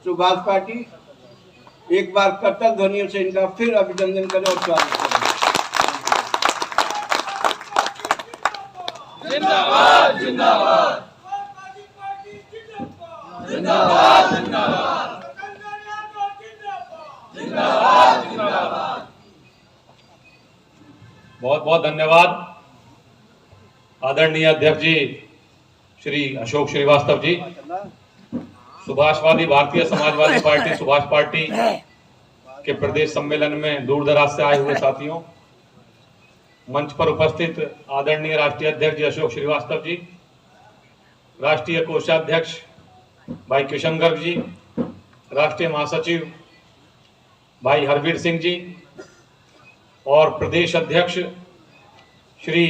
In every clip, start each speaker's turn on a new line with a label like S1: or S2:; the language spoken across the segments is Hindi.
S1: सुभाष पार्टी एक बार करतल ध्वनियों से इनका फिर अभिनंदन करें और स्वागत करें।
S2: जिंदाबाद जिंदाबाद जिंदाबाद जिंदाबाद जिंदाबाद।
S3: बहुत बहुत धन्यवाद आदरणीय अध्यक्ष जी श्री अशोक श्रीवास्तव जी। सुभाषवादी भारतीय समाजवादी पार्टी सुभाष पार्टी के प्रदेश सम्मेलन में दूर दराज से आए हुए साथियों, मंच पर उपस्थित आदरणीय राष्ट्रीय अध्यक्ष जी अशोक श्रीवास्तव जी, राष्ट्रीय कोषाध्यक्ष भाई किशन गर्ग जी, राष्ट्रीय महासचिव भाई हरवीर सिंह जी और प्रदेश अध्यक्ष श्री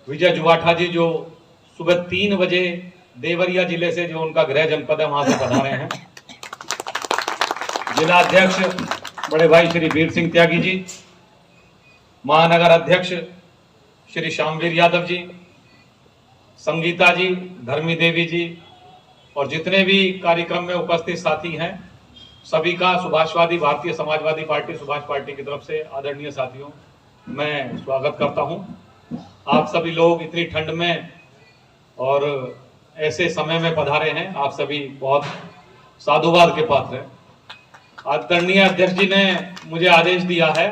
S3: विजय जुवाठा जी, जो सुबह 3 बजे देवरिया जिले से, जो उनका गृह जनपद है, वहां से पधारे हैं। जिला अध्यक्ष बड़े भाई श्री वीर सिंह त्यागी जी, महानगर अध्यक्ष श्री श्यामवीर यादव जी, संगीता जी, धर्मी देवी जी और जितने भी कार्यक्रम में उपस्थित साथी हैं, सभी का सुभाषवादी भारतीय समाजवादी पार्टी सुभाष पार्टी की तरफ से आदरणीय साथियों मैं स्वागत करता हूं। आप सभी लोग इतनी ठंड में और ऐसे समय में पधारे हैं, आप सभी बहुत साधुवाद के पात्र हैं। आदरणीय अध्यक्ष जी ने मुझे आदेश दिया है,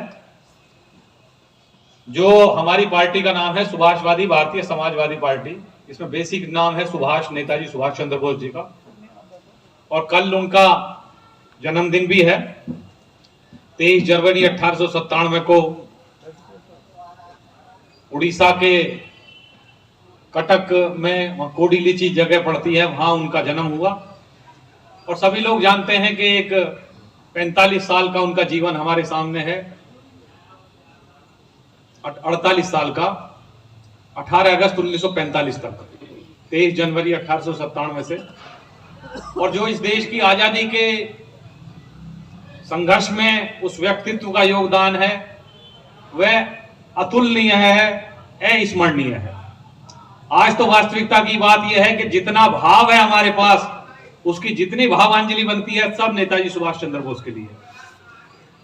S3: जो हमारी पार्टी का नाम है सुभाषवादी भारतीय समाजवादी पार्टी, इसमें बेसिक नाम है सुभाष, नेताजी सुभाष चंद्र बोस जी का, और कल उनका जन्मदिन भी है। 23 जनवरी 1897 को उड़ीसा के कटक में कोडी लीची जगह पड़ती है, वहां उनका जन्म हुआ। और सभी लोग जानते हैं कि एक 45 साल का उनका जीवन हमारे सामने है, 48 साल का, 18 अगस्त 1945 तक, 23 जनवरी 1897 से। और जो इस देश की आजादी के संघर्ष में उस व्यक्तित्व का योगदान है वह अतुलनीय है, अविस्मरणीय है। आज तो वास्तविकता की बात यह है कि जितना भाव है हमारे पास, उसकी जितनी भावांजलि बनती है सब नेताजी सुभाष चंद्र बोस के लिए।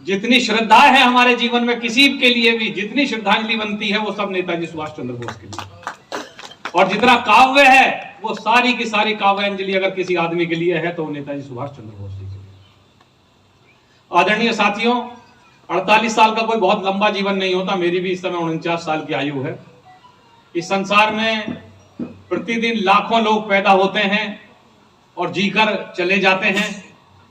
S3: जितनी श्रद्धा है हमारे जीवन में किसी के लिए भी, जितनी श्रद्धांजलि बनती है वो सब नेताजी सुभाष चंद्र बोस के लिए। और जितना काव्य है वो सारी की सारी काव्यांजलि अगर किसी आदमी के लिए है तो वो नेताजी सुभाष चंद्र बोस जी के लिए। आदरणीय साथियों, 48 साल का कोई बहुत लंबा जीवन नहीं होता। मेरी भी इस समय 49 साल की आयु है। इस संसार में प्रतिदिन लाखों लोग पैदा होते हैं और जीकर चले जाते हैं,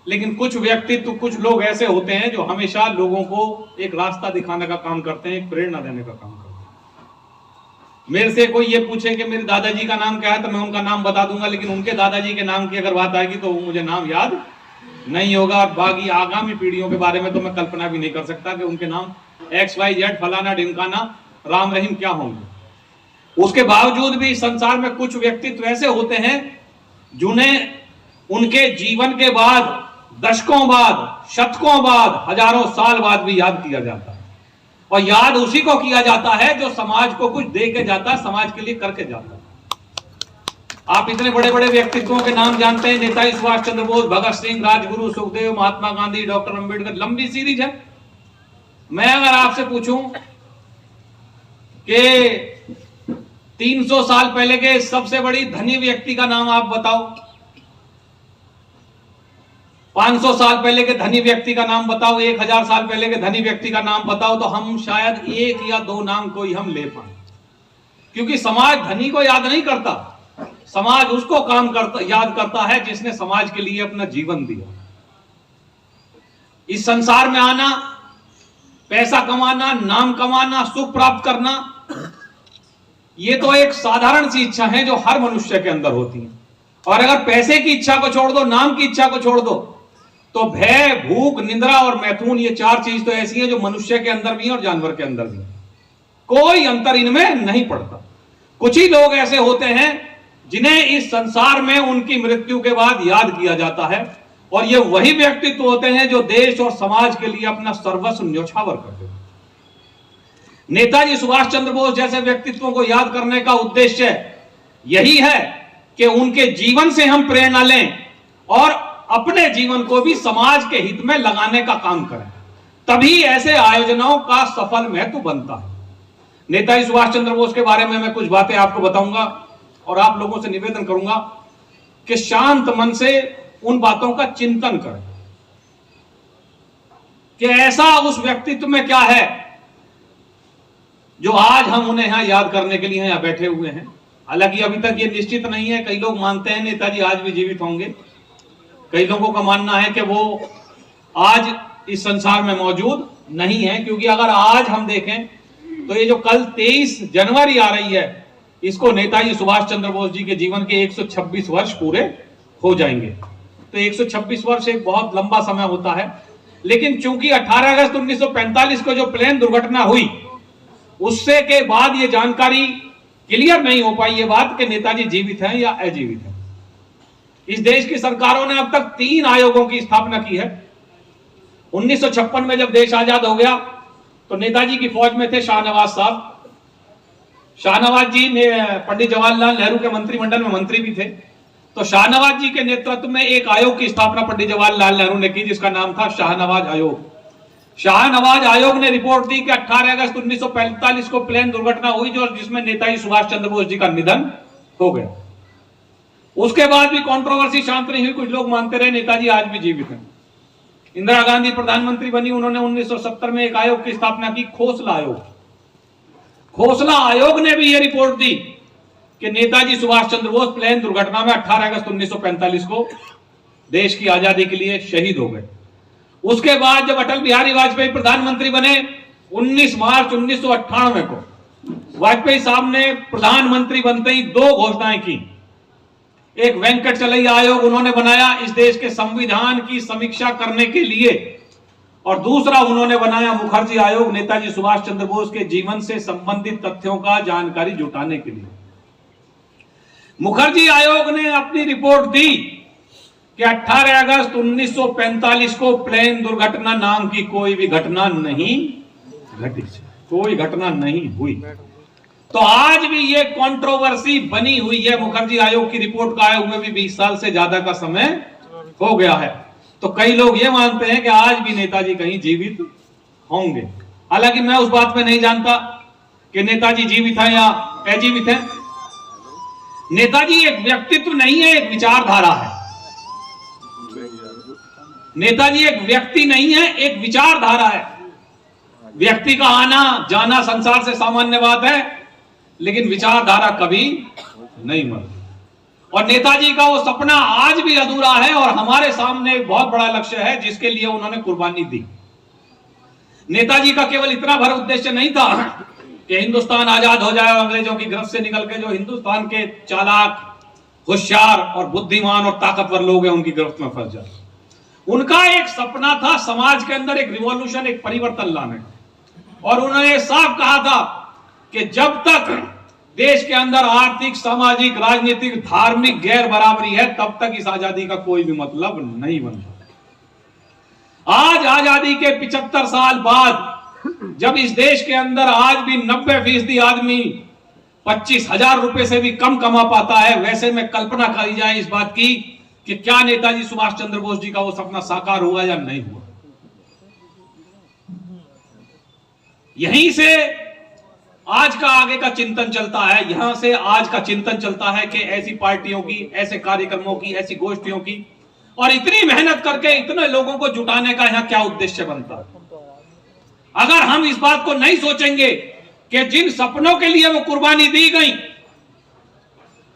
S3: लेकिन कुछ व्यक्तित्व, कुछ लोग ऐसे होते हैं जो हमेशा लोगों को एक रास्ता दिखाने का काम करते हैं, एक प्रेरणा देने का काम करते हैं। मेरे से कोई ये पूछे कि मेरे दादाजी का नाम क्या है तो मैं उनका नाम बता दूंगा, लेकिन उनके दादाजी के नाम की अगर बात आएगी तो मुझे नाम याद नहीं होगा। और बाकी आगामी पीढ़ियों के बारे में तो मैं कल्पना भी नहीं कर सकता कि उनके नाम XYZ फलाना ढिमकाना राम रहीम क्या होंगे। उसके बावजूद भी संसार में कुछ व्यक्तित्व ऐसे होते हैं जिन्हें उनके जीवन के बाद, दशकों बाद, शतकों बाद, हजारों साल बाद भी याद किया जाता है। और याद उसी को किया जाता है जो समाज को कुछ दे के जाता है, समाज के लिए करके जाता है। आप इतने बड़े बड़े व्यक्तित्वों के नाम जानते हैं, नेताजी सुभाष चंद्र बोस, भगत सिंह, राजगुरु, सुखदेव, महात्मा गांधी, डॉक्टर अंबेडकर, लंबी सीरीज है। मैं अगर आपसे पूछूं कि 300 साल पहले के सबसे बड़ी धनी व्यक्ति का नाम आप बताओ, 500 साल पहले के धनी व्यक्ति का नाम बताओ, 1000 साल पहले के धनी व्यक्ति का नाम बताओ, तो हम शायद 1 या 2 नाम को ही हम ले पाए। क्योंकि समाज धनी को याद नहीं करता, समाज उसको याद करता है जिसने समाज के लिए अपना जीवन दिया। इस संसार में आना, पैसा कमाना, नाम कमाना, सुख प्राप्त करना, ये तो एक साधारण सी इच्छा है जो हर मनुष्य के अंदर होती है। और अगर पैसे की इच्छा को छोड़ दो, नाम की इच्छा को छोड़ दो, तो भय, भूख, निद्रा और मैथुन, ये 4 चीज तो ऐसी हैं जो मनुष्य के अंदर भी है और जानवर के अंदर भी है। कोई अंतर इनमें नहीं पड़ता। कुछ ही लोग ऐसे होते हैं जिन्हें इस संसार में उनकी मृत्यु के बाद याद किया जाता है, और ये वही व्यक्तित्व होते हैं जो देश और समाज के लिए अपना सर्वस्व न्योछावर करते हैं। नेताजी सुभाष चंद्र बोस जैसे व्यक्तित्वों को याद करने का उद्देश्य यही है कि उनके जीवन से हम प्रेरणा लें और अपने जीवन को भी समाज के हित में लगाने का काम करें, तभी ऐसे आयोजनों का सफल महत्व बनता है। नेताजी सुभाष चंद्र बोस के बारे में मैं कुछ बातें आपको बताऊंगा और आप लोगों से निवेदन करूंगा कि शांत मन से उन बातों का चिंतन करें कि ऐसा उस व्यक्तित्व में क्या है जो आज हम उन्हें यहां याद करने के लिए यहां बैठे हुए हैं। हालांकि अभी तक ये निश्चित नहीं है, कई लोग मानते हैं नेताजी आज भी जीवित होंगे, कई लोगों का मानना है कि वो आज इस संसार में मौजूद नहीं है, क्योंकि अगर आज हम देखें तो ये जो कल 23 जनवरी आ रही है, इसको नेताजी सुभाष चंद्र बोस जी के जीवन के 126 वर्ष पूरे हो जाएंगे। तो 126 वर्ष एक बहुत लंबा समय होता है, लेकिन चूंकि 18 अगस्त 1945 को जो प्लेन दुर्घटना हुई, उससे के बाद ये जानकारी क्लियर नहीं हो पाई ये बात कि नेताजी जीवित हैं या अजीवित हैं। इस देश की सरकारों ने अब तक 3 आयोगों की स्थापना की है। 1956 में जब देश आजाद हो गया तो नेताजी की फौज में थे शाहनवाज साहब। शाहनवाज जी ने पंडित जवाहरलाल नेहरू के मंत्रिमंडल में मंत्री भी थे। तो शाहनवाज जी के नेतृत्व में एक आयोग की स्थापना पंडित जवाहरलाल नेहरू ने की, जिसका नाम था शाहनवाज आयोग। शाहनवाज आयोग ने रिपोर्ट दी कि 18 अगस्त 1945 को प्लेन दुर्घटना हुई जिसमें नेताजी सुभाष चंद्र बोस जी का निधन हो गया। उसके बाद भी कंट्रोवर्सी शांत नहीं हुई, कुछ लोग मानते रहे नेताजी आज भी जीवित हैं। इंदिरा गांधी प्रधानमंत्री बनी, उन्होंने 1970 में एक आयोग की स्थापना की, खोसला आयोग। खोसला आयोग ने भी यह रिपोर्ट दी कि नेताजी सुभाष चंद्र बोस प्लेन दुर्घटना में 18 अगस्त 1945 को देश की आजादी के लिए शहीद हो गए। उसके बाद जब अटल बिहारी वाजपेयी प्रधानमंत्री बने, 19 मार्च 1998 को वाजपेयी साहब ने प्रधानमंत्री बनते ही 2 घोषणाएं की। एक वेंकटचलैया आयोग उन्होंने बनाया इस देश के संविधान की समीक्षा करने के लिए, और दूसरा उन्होंने बनाया मुखर्जी आयोग, नेताजी सुभाष चंद्र बोस के जीवन से संबंधित तथ्यों का जानकारी जुटाने के लिए। मुखर्जी आयोग ने अपनी रिपोर्ट दी कि 18 अगस्त 1945 को प्लेन दुर्घटना नाम की कोई भी घटना नहीं घटी, कोई घटना नहीं हुई। तो आज भी ये कंट्रोवर्सी बनी हुई है। मुखर्जी आयोग की रिपोर्ट का आए हुए भी 20 साल से ज्यादा का समय हो गया है। तो कई लोग ये मानते हैं कि आज भी नेताजी कहीं जीवित होंगे। हालांकि मैं उस बात में नहीं जानता कि नेताजी जीवित हैं या अजीवित हैं। नेताजी एक व्यक्तित्व नहीं है, एक विचारधारा है। नेताजी एक व्यक्ति नहीं है, एक विचारधारा है। व्यक्ति का आना जाना संसार से सामान्य बात है, लेकिन विचारधारा कभी नहीं मरती। और नेताजी का वो सपना आज भी अधूरा है, और हमारे सामने एक बहुत बड़ा लक्ष्य है जिसके लिए उन्होंने कुर्बानी दी। नेताजी का केवल इतना भर उद्देश्य नहीं था कि हिंदुस्तान आजाद हो जाए और अंग्रेजों की गिरफ्त से निकल के जो हिंदुस्तान के चालाक, होशियार और बुद्धिमान और ताकतवर लोग हैं उनकी गिरफ्त में फंस जाए। उनका एक सपना था समाज के अंदर एक रिवॉल्यूशन, एक परिवर्तन लाने। और उन्होंने साफ कहा था कि जब तक देश के अंदर आर्थिक, सामाजिक, राजनीतिक, धार्मिक गैर बराबरी है, तब तक इस आजादी का कोई भी मतलब नहीं बनता। आज आजादी के 75 साल बाद जब इस देश के अंदर आज भी 90% आदमी 25,000 रुपए से भी कम कमा पाता है, वैसे में कल्पना करी जाए इस बात की कि क्या नेताजी सुभाष चंद्र बोस जी का वो सपना साकार हुआ या नहीं हुआ। यहीं से आज का आगे का चिंतन चलता है। यहां से आज का चिंतन चलता है कि ऐसी पार्टियों की, ऐसे कार्यक्रमों की, ऐसी गोष्ठियों की, और इतनी मेहनत करके इतने लोगों को जुटाने का यहां क्या उद्देश्य बनता है। अगर हम इस बात को नहीं सोचेंगे कि जिन सपनों के लिए वो कुर्बानी दी गई,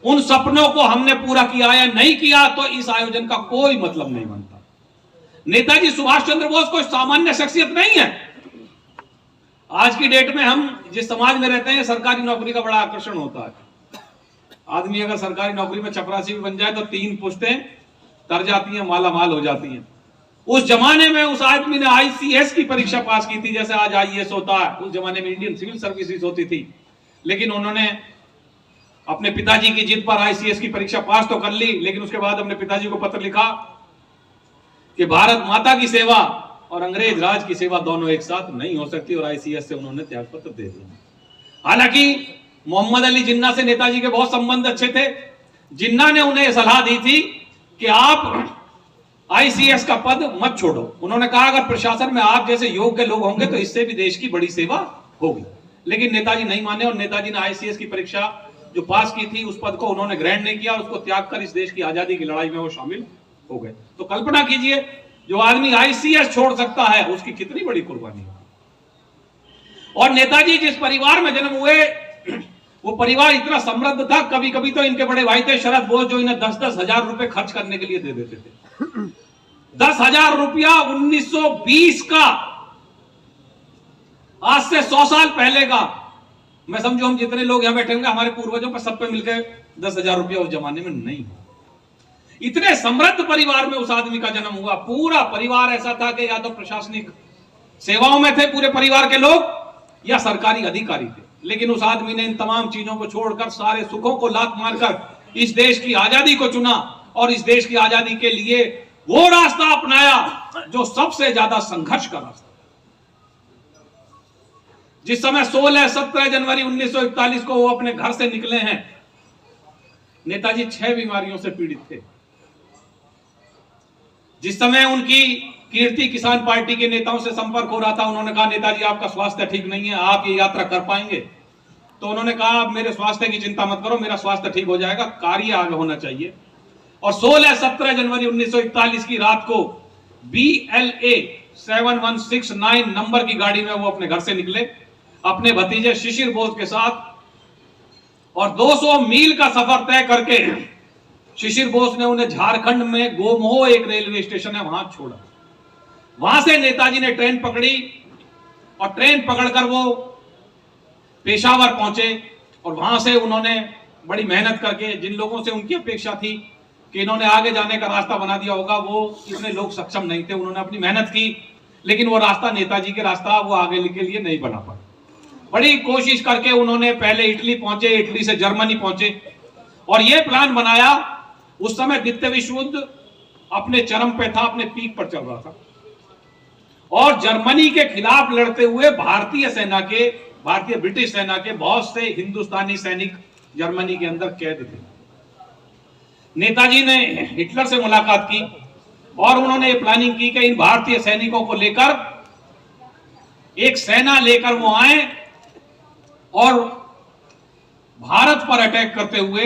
S3: उन सपनों को हमने पूरा किया या नहीं किया, तो इस आयोजन का कोई मतलब नहीं बनता। नेताजी सुभाष चंद्र बोस कोई सामान्य शख्सियत नहीं है। आज की डेट में हम जिस समाज में रहते हैं, सरकारी नौकरी का बड़ा आकर्षण होता है। आदमी अगर सरकारी नौकरी में चपरासी भी बन जाए तो 3 पुश्तें तर जाती हैं, माला माल हो जाती हैं। उस जमाने में उस आदमी ने ICS की परीक्षा पास की थी, जैसे आज IAS होता है। उस जमाने में इंडियन सिविल सर्विसेज होती थी, लेकिन उन्होंने अपने पिताजी की जिद पर ICS की परीक्षा पास तो कर ली, लेकिन उसके बाद अपने पिताजी को पत्र लिखा कि भारत माता की सेवा और अंग्रेज राज की सेवा दोनों एक साथ नहीं हो सकती, और ICS से उन्होंने त्याग पत्र दे दिया। हालांकि मोहम्मद अली जिन्ना से नेताजी के बहुत संबंध अच्छे थे। जिन्ना ने उन्हें सलाह दी थी कि आप आईसीएस का पद मत छोड़ो। उन्होंने कहा अगर प्रशासन में आप जैसे योग्य लोग होंगे तो इससे भी देश की बड़ी सेवा होगी। लेकिन नेताजी नहीं माने और नेताजी ने आईसीएस की परीक्षा जो पास की थी उस पद को उन्होंने ग्रहण नहीं किया, उसको त्याग कर इस देश की आजादी की लड़ाई में वो शामिल हो गए। तो कल्पना कीजिए जो आदमी आईसीएस छोड़ सकता है उसकी कितनी बड़ी कुर्बानी है। और नेताजी जिस परिवार में जन्म हुए वो परिवार इतना समृद्ध था, कभी कभी तो इनके बड़े भाई थे शरद बोस जो इन्हें 10-10 हजार रुपए खर्च करने के लिए दे देते थे। 10,000 रुपया 1920 का, आज से 100 साल पहले का। मैं समझो हम जितने लोग यहां बैठे होंगे हमारे पूर्वजों पर सब पे मिलकर 10,000 रुपया उस जमाने में नहीं। इतने समृद्ध परिवार में उस आदमी का जन्म हुआ। पूरा परिवार ऐसा था कि या तो प्रशासनिक सेवाओं में थे पूरे परिवार के लोग या सरकारी अधिकारी थे। लेकिन उस आदमी ने इन तमाम चीजों को छोड़कर सारे सुखों को लात मारकर इस देश की आजादी को चुना और इस देश की आजादी के लिए वो रास्ता अपनाया जो सबसे ज्यादा संघर्ष का रास्ता। जिस समय 16-17 जनवरी 1941 को वो अपने घर से निकले हैं, नेताजी 6 बीमारियों से पीड़ित थे। जिस समय उनकी कीर्ति किसान पार्टी के नेताओं से संपर्क हो रहा था, उन्होंने कहा नेताजी आपका स्वास्थ्य ठीक नहीं है, आप ये यात्रा कर पाएंगे? तो उन्होंने कहा मेरे स्वास्थ्य की चिंता मत करो, मेरा स्वास्थ्य ठीक हो जाएगा, कार्य आगे होना चाहिए। और 16-17 जनवरी 1941 की रात को BLA 7169 नंबर की गाड़ी में वो अपने घर से निकले अपने भतीजे शिशिर बोस के साथ, और 200 मील का सफर तय करके शिशिर बोस ने उन्हें झारखंड में गोमोह एक रेलवे स्टेशन है वहां छोड़ा। वहां से नेताजी ने ट्रेन पकड़ी और ट्रेन पकड़कर वो पेशावर पहुंचे और वहां से उन्होंने बड़ी मेहनत करके, जिन लोगों से उनकी अपेक्षा थी कि इन्होंने आगे जाने का रास्ता बना दिया होगा, वो इतने लोग सक्षम नहीं थे। उन्होंने अपनी मेहनत की लेकिन वो रास्ता नेताजी के रास्ता वो आगे के लिए नहीं बना पाया। बड़ी कोशिश करके उन्होंने पहले इटली पहुंचे, इटली से जर्मनी पहुंचे और ये प्लान बनाया। उस समय द्वितीय विश्व युद्ध अपने चरम पे था, अपने पीक पर चल रहा था और जर्मनी के खिलाफ लड़ते हुए भारतीय ब्रिटिश सेना के बहुत से हिंदुस्तानी सैनिक जर्मनी के अंदर कैद थे। नेताजी ने हिटलर से मुलाकात की और उन्होंने ये प्लानिंग की कि इन भारतीय सैनिकों को लेकर एक सेना लेकर वो आए और भारत पर अटैक करते हुए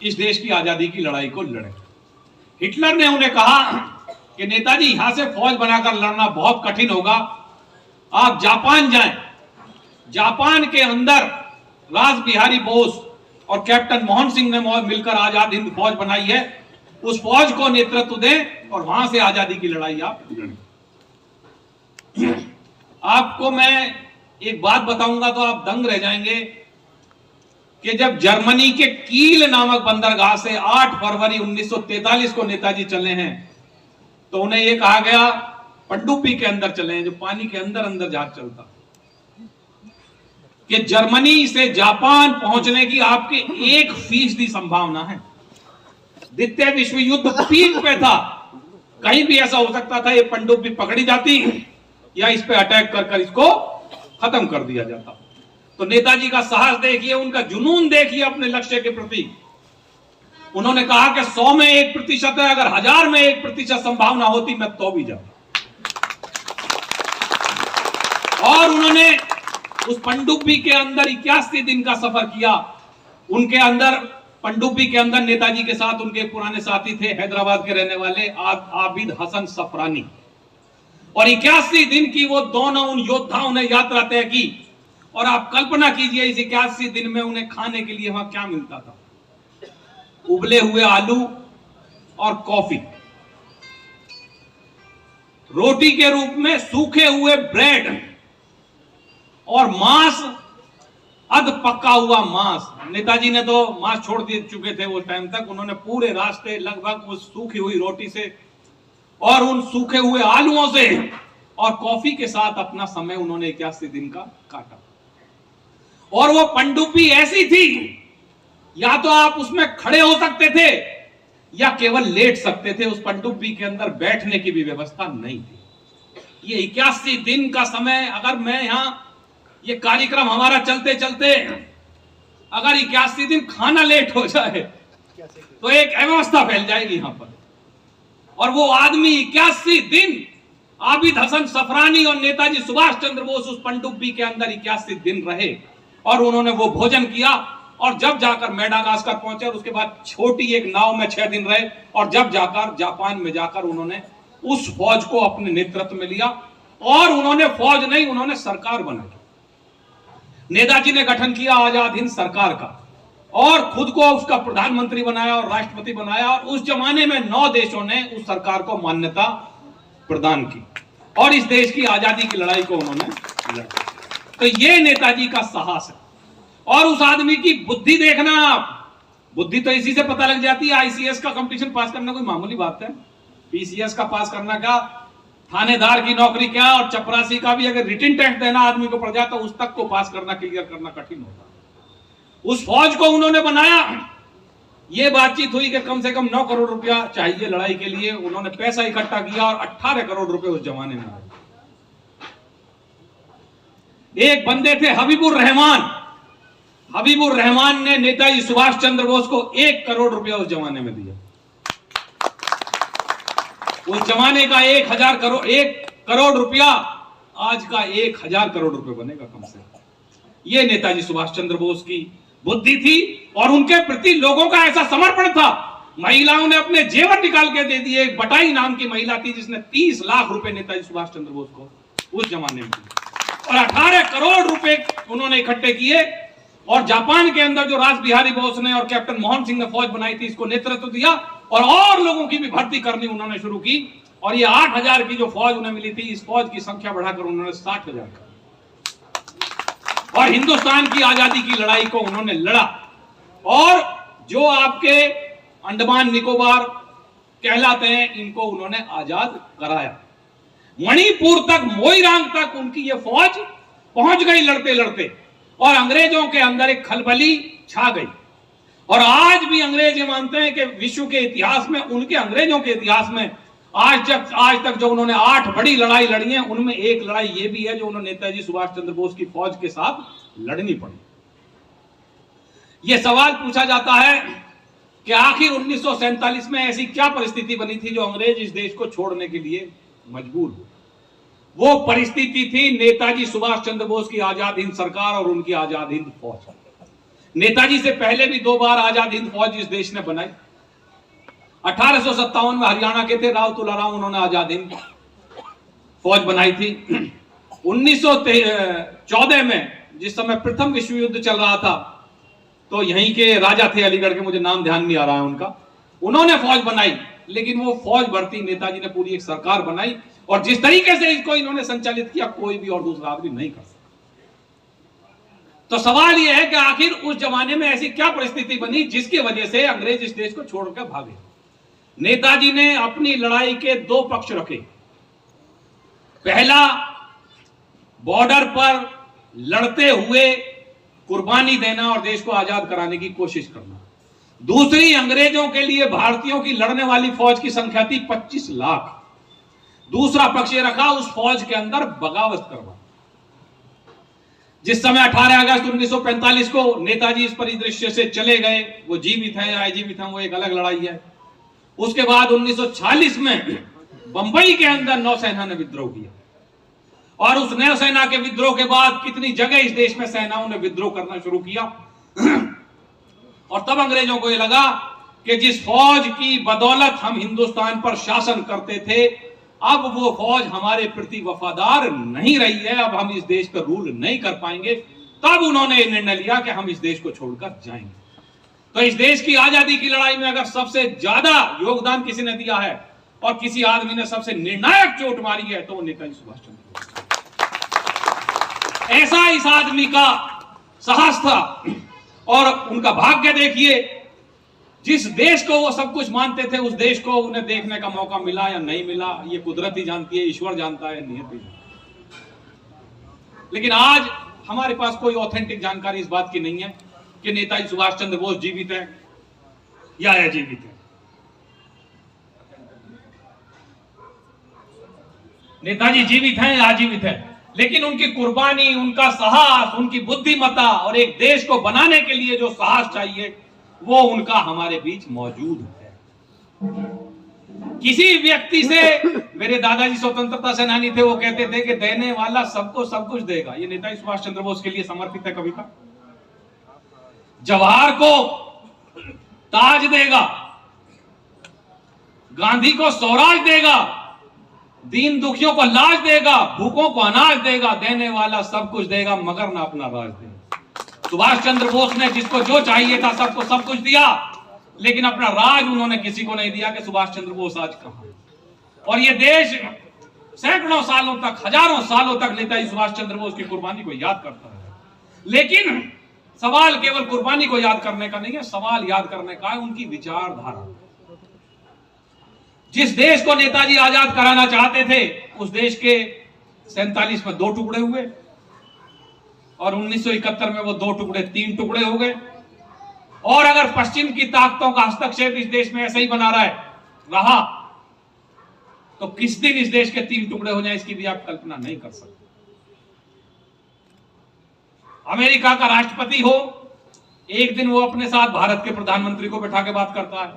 S3: इस देश की आजादी की लड़ाई को लड़े। हिटलर ने उन्हें कहा कि नेताजी यहां से फौज बनाकर लड़ना बहुत कठिन होगा, आप जापान जाएं। जापान के अंदर रास बिहारी बोस और कैप्टन मोहन सिंह ने मिलकर आजाद हिंद फौज बनाई है, उस फौज को नेतृत्व दें और वहां से आजादी की लड़ाई आप लड़ें। आपको मैं एक बात बताऊंगा तो आप दंग रह जाएंगे कि जब जर्मनी के कील नामक बंदरगाह से 8 फरवरी 1943 को नेताजी चले हैं तो उन्हें यह कहा गया पनडुब्बी के अंदर चले हैं, जो पानी के अंदर अंदर जहाज चलता, कि जर्मनी से जापान पहुंचने की आपके 1% संभावना है। द्वितीय विश्व युद्ध पीक पे था, कहीं भी ऐसा हो सकता था ये पनडुब्बी पकड़ी जाती या इस पे अटैक कर इसको खत्म कर दिया जाता। तो नेताजी का साहस देखिए, उनका जुनून देखिए अपने लक्ष्य के प्रति। उन्होंने कहा कि 100 में 1% है, अगर 1000 में 1% संभावना होती मैं तो भी जाता। और उन्होंने उस पनडुब्बी के अंदर 81 दिन का सफर किया। उनके अंदर पनडुब्बी के अंदर नेताजी के साथ उनके पुराने साथी थे हैदराबाद के रहने वाले आबिद हसन सफरानी, और 81 दिन की वो दोनों उन योद्धाओं ने यात्रा तय की। और आप कल्पना कीजिए इस 81 दिन में उन्हें खाने के लिए वहां क्या मिलता था? उबले हुए आलू और कॉफी, रोटी के रूप में सूखे हुए ब्रेड और मांस, अध पका हुआ मांस। नेताजी ने तो मांस छोड़ दे चुके थे उस टाइम तक। उन्होंने पूरे रास्ते लगभग उस सूखी हुई रोटी से और उन सूखे हुए आलूओं से और कॉफी के साथ अपना समय उन्होंने 81 दिन का काटा। और वो पनडुब्बी ऐसी थी, या तो आप उसमें खड़े हो सकते थे या केवल लेट सकते थे, उस पनडुब्बी के अंदर बैठने की भी व्यवस्था नहीं थी। ये 81 दिन का समय, अगर मैं यहां ये कार्यक्रम हमारा चलते चलते अगर 81 दिन खाना लेट हो जाए तो एक अव्यवस्था फैल जाएगी यहां पर। और वो आदमी 81 दिन आबिद हसन सफरानी और नेताजी सुभाष चंद्र बोस उस पनडुब्बी के अंदर 81 दिन रहे और उन्होंने वो भोजन किया। और जब जाकर मेडागास्कर पहुंचे और उसके बाद छोटी एक नाव में 6 दिन रहे और जब जाकर जापान में जाकर उन्होंने उस फौज को अपने नेतृत्व में लिया और उन्होंने फौज नहीं, उन्होंने सरकार बनाई। नेताजी ने गठन किया आजाद हिंद सरकार का और खुद को उसका प्रधानमंत्री बनाया और राष्ट्रपति बनाया और उस जमाने में 9 देशों ने उस सरकार को मान्यता प्रदान की और इस देश की आजादी की लड़ाई को उन्होंने लड़ा। तो ये नेताजी का साहस है। और उस आदमी की बुद्धि देखना आप, बुद्धि तो इसी से पता लग जाती है। आईसीएस का कंपटीशन पास करना कोई मामूली बात है, पीसीएस का पास करना क्या, थानेदार की नौकरी क्या, और चपरासी का भी अगर रिटन टेस्ट देना आदमी को पड़ जाए तो उस तक को पास करना, क्लियर करना कठिन होता। उस फौज को उन्होंने बनाया। ये बातचीत हुई कि कम से कम 9 करोड़ रुपया चाहिए लड़ाई के लिए। उन्होंने पैसा इकट्ठा किया और 18 करोड़ रुपए उस जमाने में आए। एक बंदे थे हबीबुर रहमान। हबीबुर रहमान ने नेताजी सुभाष चंद्र बोस को 1 करोड़ रुपया उस जमाने में दिया। उस जमाने का 1 करोड़ रुपया आज का 1000 करोड़ रुपए बनेगा कम से कम। ये नेताजी सुभाष चंद्र बोस की बुद्धि थी और उनके प्रति लोगों का ऐसा समर्पण था। महिलाओं ने अपने जेवर निकाल के दे दिए। एक बटाई नाम की महिला थी जिसने 30 लाख रुपए नेताजी सुभाष चंद्र बोस को उस जमाने में दिए और 18 करोड़ रुपए उन्होंने इकट्ठे किए। और जापान के अंदर जो रास बिहारी बोस ने और कैप्टन मोहन सिंह ने फौज बनाई थी, इसको नेतृत्व दिया और लोगों की भी भर्ती करनी उन्होंने शुरू की। और ये 8000 की जो फौज उन्हें मिली थी, इस फौज की संख्या बढ़ाकर उन्होंने 60,000 कर और हिंदुस्तान की आजादी की लड़ाई को उन्होंने लड़ा। और जो आपके अंडमान निकोबार कहलाते हैं, इनको उन्होंने आजाद कराया। मणिपुर तक, मोइरांग तक उनकी ये फौज पहुंच गई लड़ते लड़ते और अंग्रेजों के अंदर एक खलबली छा गई। और आज भी अंग्रेज ये मानते हैं कि विश्व के इतिहास में, उनके अंग्रेजों के इतिहास में आज तक जो उन्होंने 8 बड़ी लड़ाई लड़ी है, उनमें एक लड़ाई ये भी है जो उन्होंने नेताजी सुभाष चंद्र बोस की फौज के साथ लड़नी पड़ी। यह सवाल पूछा जाता है कि आखिर 1947 में ऐसी क्या परिस्थिति बनी थी जो अंग्रेज इस देश को छोड़ने के लिए मजबूर हुए। वो परिस्थिति थी नेताजी सुभाष चंद्र बोस की आजाद हिंद सरकार और उनकी आजाद हिंद फौज। नेताजी से पहले भी 2 बार आजाद हिंद फौज इस देश ने बनाई। 1857 में हरियाणा के थे राव तुलाराम, उन्होंने आजाद हिंद फौज बनाई थी। 1914 में जिस समय प्रथम विश्व युद्ध चल रहा था, तो यहीं के राजा थे अलीगढ़ के, मुझे नाम ध्यान नहीं आ रहा है उनका, उन्होंने फौज बनाई। लेकिन वो फौज भर्ती नेताजी ने पूरी एक सरकार बनाई और जिस तरीके से इसको इन्होंने संचालित किया, कोई भी और दूसरा आदमी नहीं कर सकता। तो सवाल यह है कि आखिर उस जमाने में ऐसी क्या परिस्थिति बनी जिसकी वजह से अंग्रेज इस देश को छोड़कर भागे। नेताजी ने अपनी लड़ाई के 2 पक्ष रखे। पहला, बॉर्डर पर लड़ते हुए कुर्बानी देना और देश को आजाद कराने की कोशिश करना। दूसरी, अंग्रेजों के लिए भारतीयों की लड़ने वाली फौज की संख्या थी 25 लाख। दूसरा पक्ष ये रखा उस फौज के अंदर बगावत करवा। जिस समय 18 अगस्त 1945 को नेताजी इस परिदृश्य से चले गए, वो जीवित है या अजीवित है वो एक अलग लड़ाई है। उसके बाद 1946 में बंबई के अंदर नौसेना ने विद्रोह किया और उस नौसेना के विद्रोह के बाद कितनी जगह इस देश में सेनाओं ने विद्रोह करना शुरू किया। और तब अंग्रेजों को यह लगा कि जिस फौज की बदौलत हम हिंदुस्तान पर शासन करते थे, अब वो फौज हमारे प्रति वफादार नहीं रही है, अब हम इस देश पर रूल नहीं कर पाएंगे। तब उन्होंने निर्णय लिया कि हम इस देश को छोड़कर जाएंगे। तो इस देश की आजादी की लड़ाई में अगर सबसे ज्यादा योगदान किसी ने दिया है और किसी आदमी ने सबसे निर्णायक चोट मारी है, तो वो नेताजी सुभाष चंद्र बोस। ऐसा इस आदमी का साहस था और उनका भाग्य देखिए, जिस देश को वो सब कुछ मानते थे, उस देश को उन्हें देखने का मौका मिला या नहीं मिला, ये कुदरत ही जानती है, ईश्वर जानता है, नियति जानती है। लेकिन आज हमारे पास कोई ऑथेंटिक जानकारी इस बात की नहीं है कि नेताजी सुभाष चंद्र बोस जीवित है या अजीवित है। नेताजी जीवित हैं या अजीवित है, लेकिन उनकी कुर्बानी, उनका साहस, उनकी बुद्धिमत्ता और एक देश को बनाने के लिए जो साहस चाहिए, वो उनका हमारे बीच मौजूद है। किसी व्यक्ति से, मेरे दादाजी स्वतंत्रता सेनानी थे, वो कहते थे कि देने वाला सबको सब कुछ देगा। ये नेताजी सुभाष चंद्र बोस के लिए समर्पित है कविता। जवाहर को ताज देगा, गांधी को स्वराज देगा, दीन दुखियों को लाज देगा, भूखों को अनाज देगा, देने वाला सब कुछ देगा मगर ना अपना राज देगा। सुभाष चंद्र बोस ने जिसको जो चाहिए था सबको सब कुछ दिया, लेकिन अपना राज उन्होंने किसी को नहीं दिया कि सुभाष चंद्र बोस आज कहां है। और ये देश सैकड़ों सालों तक, हजारों सालों तक नेताजी सुभाष चंद्र बोस की कुर्बानी को याद करता है। लेकिन सवाल केवल कुर्बानी को याद करने का नहीं है, सवाल याद करने का है उनकी विचारधारा। जिस देश को नेताजी आजाद कराना चाहते थे, उस देश के 47 में 2 टुकड़े हुए और 1971 में वो 2 टुकड़े 3 टुकड़े हो गए। और अगर पश्चिम की ताकतों का हस्तक्षेप इस देश में ऐसा ही बना रहा तो किस दिन इस देश के 3 टुकड़े हो जाए इसकी भी आप कल्पना नहीं कर सकते। अमेरिका का राष्ट्रपति हो, एक दिन वो अपने साथ भारत के प्रधानमंत्री को बैठा के बात करता है,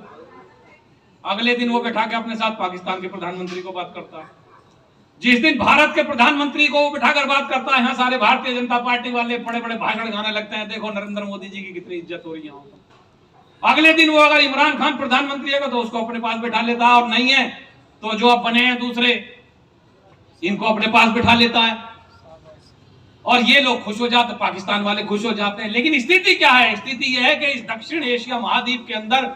S3: अगले दिन वो बैठा के अपने साथ पाकिस्तान के प्रधानमंत्री को बात करता है। जिस दिन भारत के प्रधानमंत्री को वो बिठाकर बात करता है, यहाँ सारे भारतीय जनता पार्टी वाले बड़े बड़े भाषण गाने लगते हैं, देखो नरेंद्र मोदी जी की कितनी इज्जत हो रही है। अगले दिन वो अगर इमरान खान प्रधानमंत्री है तो उसको अपने पास बैठा लेता है, और नहीं है तो जो अब बने हैं दूसरे, इनको अपने पास बैठा लेता है। और ये लोग खुश हो जाते, पाकिस्तान वाले खुश हो जाते हैं। लेकिन स्थिति क्या है? स्थिति यह है कि इस दक्षिण एशिया महाद्वीप के अंदर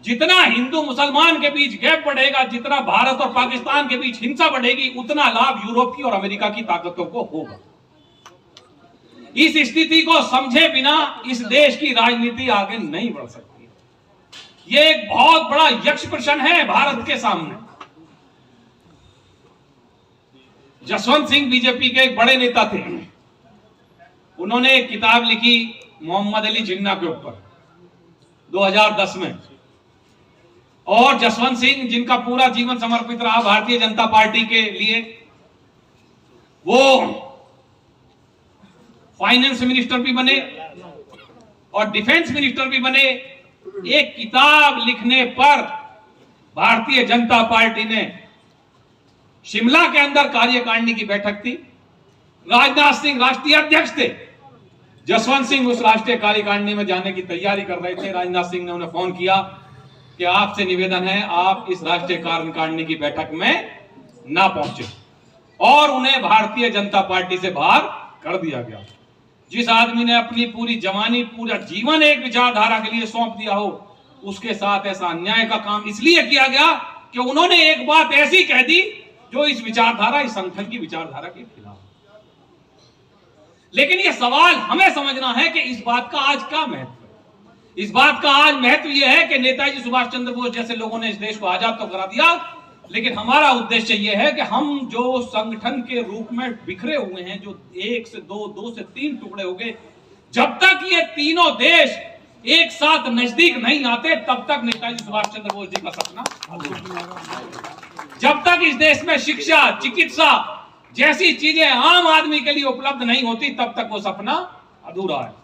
S3: जितना हिंदू मुसलमान के बीच गैप बढ़ेगा, जितना भारत और पाकिस्तान के बीच हिंसा बढ़ेगी, उतना लाभ यूरोप की और अमेरिका की ताकतों को होगा। इस स्थिति को समझे बिना इस देश की राजनीति आगे नहीं बढ़ सकती। यह एक बहुत बड़ा यक्ष प्रश्न है भारत के सामने। जसवंत सिंह बीजेपी के एक बड़े नेता थे, उन्होंने एक किताब लिखी मोहम्मद अली जिन्ना के ऊपर 2010 में। और जसवंत सिंह, जिनका पूरा जीवन समर्पित रहा भारतीय जनता पार्टी के लिए, वो फाइनेंस मिनिस्टर भी बने और डिफेंस मिनिस्टर भी बने। एक किताब लिखने पर भारतीय जनता पार्टी ने, शिमला के अंदर कार्यकारिणी की बैठक थी, राजनाथ सिंह राष्ट्रीय अध्यक्ष थे, जसवंत सिंह उस राष्ट्रीय कार्यकारिणी में जाने की तैयारी कर रहे थे। राजनाथ सिंह ने उन्हें फोन किया कि आपसे निवेदन है आप इस राष्ट्रीय कार्यकारिणी की बैठक में ना पहुंचे, और उन्हें भारतीय जनता पार्टी से बाहर कर दिया गया। जिस आदमी ने अपनी पूरी जवानी, पूरा जीवन एक विचारधारा के लिए सौंप दिया हो, उसके साथ ऐसा अन्याय का काम इसलिए किया गया कि उन्होंने एक बात ऐसी कह दी जो इस विचारधारा, इस संगठन की विचारधारा के खिलाफ। लेकिन यह सवाल हमें समझना है कि इस बात का आज क्या महत्व है। इस बात का आज महत्व यह है कि नेताजी सुभाष चंद्र बोस जैसे लोगों ने इस देश को आजाद तो करा दिया, लेकिन हमारा उद्देश्य यह है कि हम जो संगठन के रूप में बिखरे हुए हैं, जो 1 से 2, 2 से 3 टुकड़े हो गए, जब तक ये तीनों देश एक साथ नजदीक नहीं आते, तब तक नेताजी सुभाष चंद्र बोस जी का सपना जब तक इस देश में शिक्षा, चिकित्सा जैसी चीजें आम आदमी के लिए उपलब्ध नहीं होती, तब तक वो सपना अधूरा है।